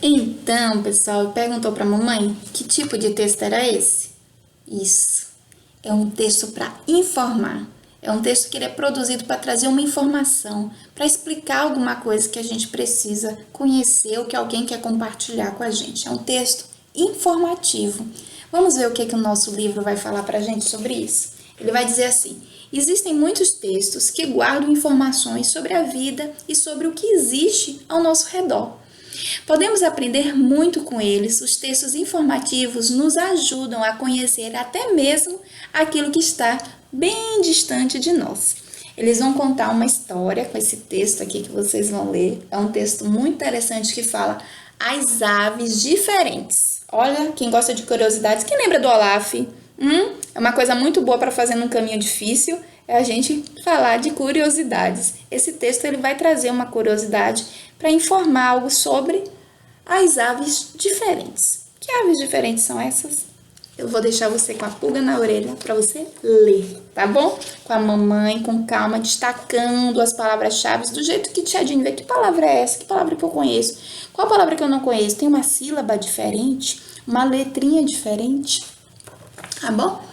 Então, pessoal, perguntou para a mamãe que tipo de texto era esse? Isso. É um texto para informar. É um texto que ele é produzido para trazer uma informação, para explicar alguma coisa que a gente precisa conhecer ou que alguém quer compartilhar com a gente. É um texto informativo. Vamos ver o que o nosso livro vai falar para a gente sobre isso. Ele vai dizer assim: existem muitos textos que guardam informações sobre a vida e sobre o que existe ao nosso redor. Podemos aprender muito com eles. Os textos informativos nos ajudam a conhecer até mesmo aquilo que está bem distante de nós. Eles vão contar uma história com esse texto aqui que vocês vão ler. É um texto muito interessante que fala as aves diferentes. Olha, quem gosta de curiosidades, quem lembra do Olaf? É uma coisa muito boa para fazer num caminho difícil, é a gente falar de curiosidades. Esse texto ele vai trazer uma curiosidade para informar algo sobre as aves diferentes. Que aves diferentes são essas? Eu vou deixar você com a pulga na orelha para você ler, tá bom? Com a mamãe, com calma, destacando as palavras-chave do jeito que Tia Dini vê. Que palavra é essa? Que palavra que eu conheço? Qual palavra que eu não conheço? Tem uma sílaba diferente? Uma letrinha diferente? Tá bom?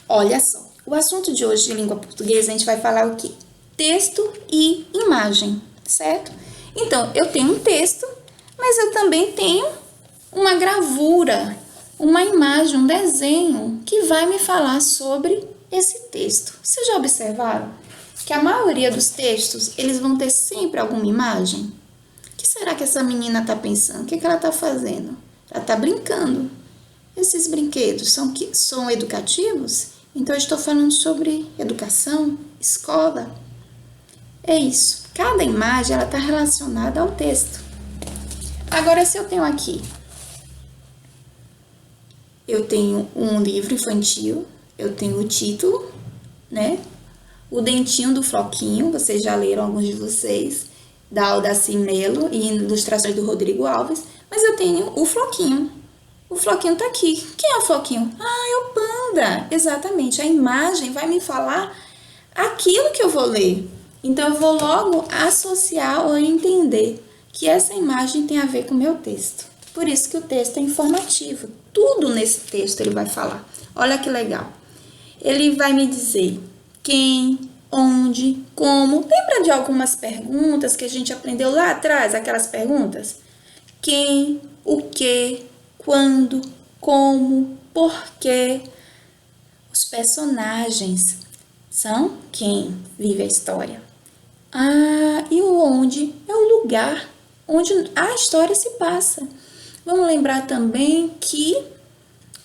Olha só, o assunto de hoje de língua portuguesa, a gente vai falar o quê? Texto e imagem, certo? Então, eu tenho um texto, mas eu também tenho uma gravura, uma imagem, um desenho que vai me falar sobre esse texto. Vocês já observaram que a maioria dos textos, eles vão ter sempre alguma imagem? O que será que essa menina está pensando? O que ela está fazendo? Ela está brincando. Esses brinquedos são educativos? Então, eu estou falando sobre educação, escola. É isso. Cada imagem está relacionada ao texto. Agora, se eu tenho aqui, eu tenho um livro infantil, eu tenho o título, né? O dentinho do Floquinho, vocês já leram, alguns de vocês, da Aldaci Melo e ilustrações do Rodrigo Alves, mas eu tenho o Floquinho. O Floquinho tá aqui. Quem é o Floquinho? Ah, é o panda. Exatamente. A imagem vai me falar aquilo que eu vou ler. Então, eu vou logo associar ou entender que essa imagem tem a ver com o meu texto. Por isso que o texto é informativo. Tudo nesse texto ele vai falar. Olha que legal. Ele vai me dizer quem, onde, como. Lembra de algumas perguntas que a gente aprendeu lá atrás? Aquelas perguntas? Quem, o que, quando, como, porquê. Os personagens são quem vive a história. Ah, e o onde é o lugar onde a história se passa. Vamos lembrar também que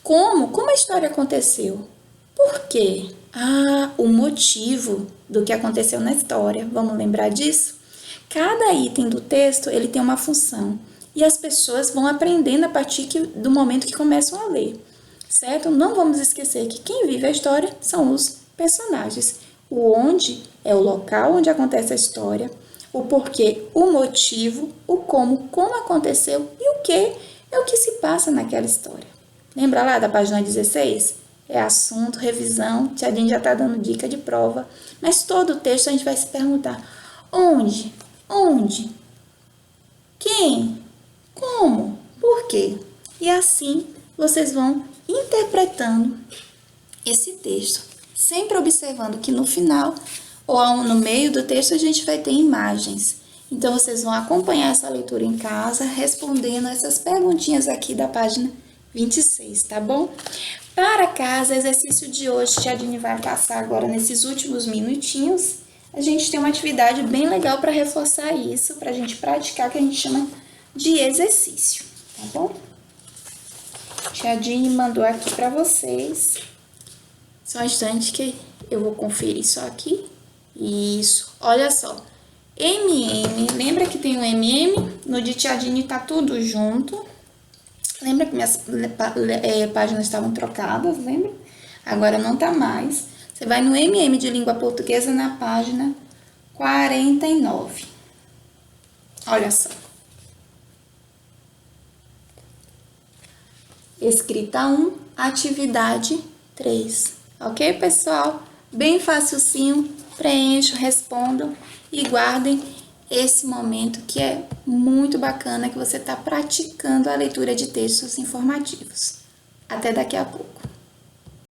como a história aconteceu. Por quê? Ah, o motivo do que aconteceu na história. Vamos lembrar disso? Cada item do texto, ele tem uma função. E as pessoas vão aprendendo a partir do momento que começam a ler. Certo? Não vamos esquecer que quem vive a história são os personagens. O onde é o local onde acontece a história, o porquê, o motivo, o como aconteceu e o que é o que se passa naquela história. Lembra lá da página 16? É assunto, revisão, Tia Dini já está dando dica de prova, mas todo o texto a gente vai se perguntar: onde? Onde? Quem? Como? Por quê? E assim vocês vão interpretando esse texto, sempre observando que no final ou no meio do texto a gente vai ter imagens. Então, vocês vão acompanhar essa leitura em casa, respondendo essas perguntinhas aqui da página 26, tá bom? Para casa, exercício de hoje, Tia Dini vai passar agora nesses últimos minutinhos. A gente tem uma atividade bem legal para reforçar isso, para a gente praticar, que a gente chama de exercício, tá bom? Tia Dini mandou aqui para vocês. Só um instante que eu vou conferir só aqui. Isso, olha só. Lembra que tem o No de Tia Dini tá tudo junto. Lembra que minhas páginas estavam trocadas, lembra? Agora não tá mais. Você vai no de língua portuguesa na página 49. Olha só. Escrita 1, atividade 3. Ok, pessoal? Bem facilzinho. Preencham, respondam e guardem esse momento que é muito bacana, que você está praticando a leitura de textos informativos. Até daqui a pouco.